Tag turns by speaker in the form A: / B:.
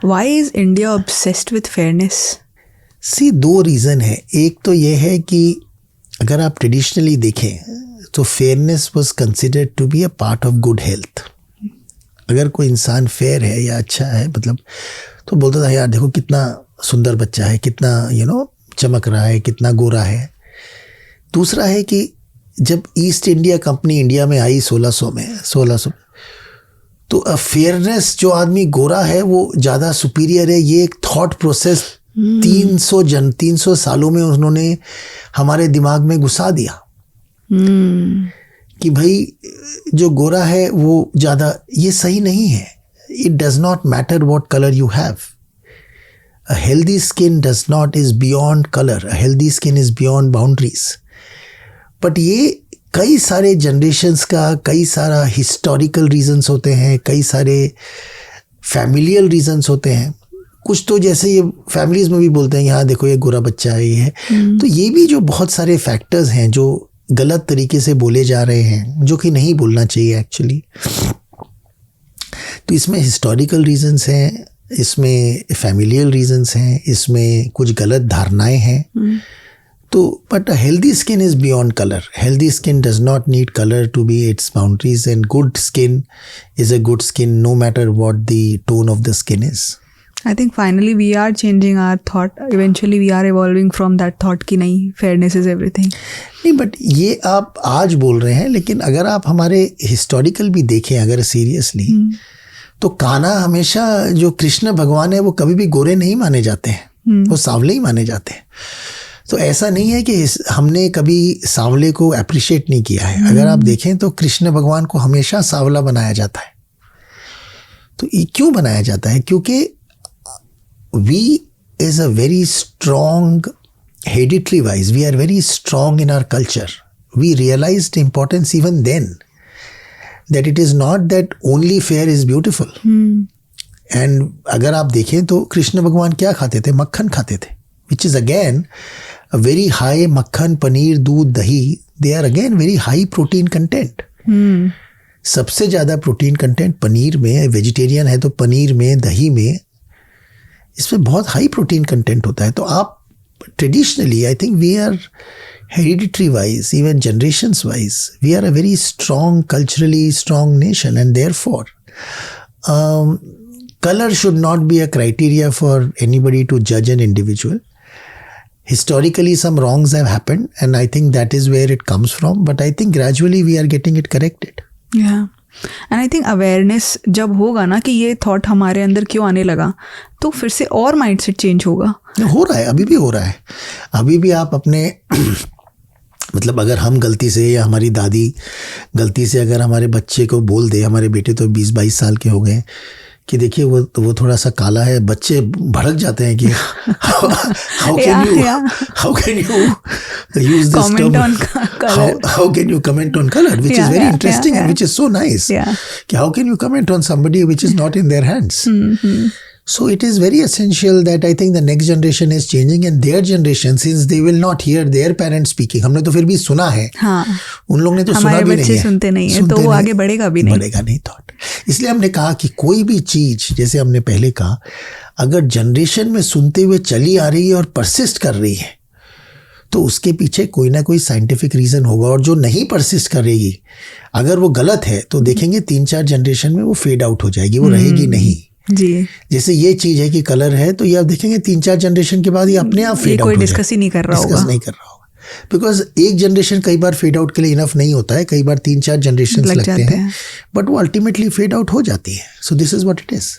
A: Why is India obsessed with fairness?
B: सी दो reason है. एक तो ये है कि अगर आप ट्रेडिशनली देखें तो fairness was considered to be a part of good health. अगर कोई इंसान फेयर है या अच्छा है मतलब तो बोलता था यार देखो कितना सुंदर बच्चा है, कितना चमक रहा है, कितना गोरा है. दूसरा है कि जब ईस्ट इंडिया कंपनी इंडिया में आई 1600 तो फेयरनेस जो आदमी गोरा है वो ज़्यादा सुपीरियर है. ये एक थॉट प्रोसेस 300 सालों में उन्होंने हमारे दिमाग में घुसा दिया कि भाई जो गोरा है वो ज़्यादा, ये सही नहीं है. It does not matter what colour you have. A healthy skin does not is beyond colour. A healthy skin is beyond boundaries. But ये कई सारे जनरेशन्स का कई सारा हिस्टोरिकल रीजंस होते हैं, कई सारे फैमिलियल रीजंस होते हैं. कुछ तो जैसे ये फैमिलीज में भी बोलते हैं यहाँ देखो ये गोरा बच्चा है, ये है. तो ये भी जो बहुत सारे फैक्टर्स हैं जो गलत तरीके से बोले जा रहे हैं, जो कि नहीं बोलना चाहिए एक्चुअली. तो इसमें हिस्टोरिकल रीजंस हैं, इसमें फैमिलियल रीजंस हैं, इसमें कुछ गलत धारणाएं हैं. तो but a healthy skin is beyond colour. Healthy skin does not need colour to be its boundaries and good skin is a good skin no matter what the tone of the skin is.
A: I think finally we are changing our thought. Eventually we are evolving from that thought कि नहीं, fairness is everything.
B: नहीं, but ये आप आज बोल रहे हैं, लेकिन अगर आप हमारे हिस्टोरिकल भी देखें अगर सीरियसली तो कान्हा हमेशा जो कृष्ण भगवान है वो कभी भी गोरे नहीं माने जाते हैं, वो सांवले ही माने जाते हैं. तो ऐसा नहीं है कि हमने कभी सांवले को अप्रिशिएट नहीं किया है. अगर आप देखें तो कृष्ण भगवान को हमेशा सांवला बनाया जाता है. तो ये क्यों बनाया जाता है? क्योंकि we is a very strong hereditary wise, we are very strong in our culture. We realized importance even then that it is not that only fair is beautiful. And अगर आप देखें तो कृष्ण भगवान क्या खाते थे? मक्खन खाते थे, which is again a very high मक्खन, पनीर, दूध, दही, they are again very high protein content. सबसे ज़्यादा प्रोटीन कंटेंट पनीर में, वेजिटेरियन है तो पनीर में, दही में, इसमें बहुत हाई प्रोटीन कंटेंट होता है. तो आप traditionally I think we are hereditary wise, even generations wise, we are a very strong, culturally strong nation and therefore color should not be a criteria for anybody to judge an individual. Historically some wrongs have happened and I think that is where it comes from, but I think gradually we are getting it corrected.
A: Yeah. And I think awareness जब होगा ना कि ये thought हमारे अंदर क्यों आने लगा, तो फिर से और माइंडसेट चेंज होगा.
B: हो रहा है, अभी भी हो रहा है. अभी भी आप अपने मतलब अगर हम गलती से या हमारी दादी गलती से अगर हमारे बच्चे को बोल दे, हमारे बेटे तो 20-22 साल के हो गए, कि देखिए वो थोड़ा सा काला है, बच्चे भड़क जाते हैं कि how can you use this
A: comment
B: term
A: on color.
B: How can you comment on color, which is very interesting and which is so nice. कि how can you comment on somebody which is not in their hands. So it is very essential that I think the next generation is changing and their generation, since they will not hear their parents speaking. हमने तो फिर भी सुना है, उन लोगों ने तो सुना भी नहीं है.
A: हमारे बच्चे सुनते नहीं है तो वो आगे बढ़ेगा भी नहीं.
B: बढ़ेगा नहीं थॉट. इसलिए हमने कहा कि कोई भी चीज, जैसे हमने पहले कहा, अगर जनरेशन में सुनते हुए चली आ रही है और परसिस्ट कर रही है तो उसके पीछे कोई ना कोई साइंटिफिक रीजन होगा. और जो नहीं परसिस्ट करेगी, अगर वो गलत है तो देखेंगे 3-4 जनरेशन में वो फेड आउट हो जाएगी, वो रहेगी नहीं
A: जी.
B: जैसे ये चीज है कि कलर है तो ये आप देखेंगे 3-4 जनरेशन के बाद ये अपने आप फेड आउट हो जाएगा.
A: कोई डिस्कस ही नहीं कर रहा होगा.
B: बिकॉज एक जनरेशन कई बार फेड आउट के लिए इनफ नहीं होता है, कई बार 3-4 जनरेशन लगते हैं, बट वो अल्टीमेटली फेड आउट हो जाती है. So this is what it is.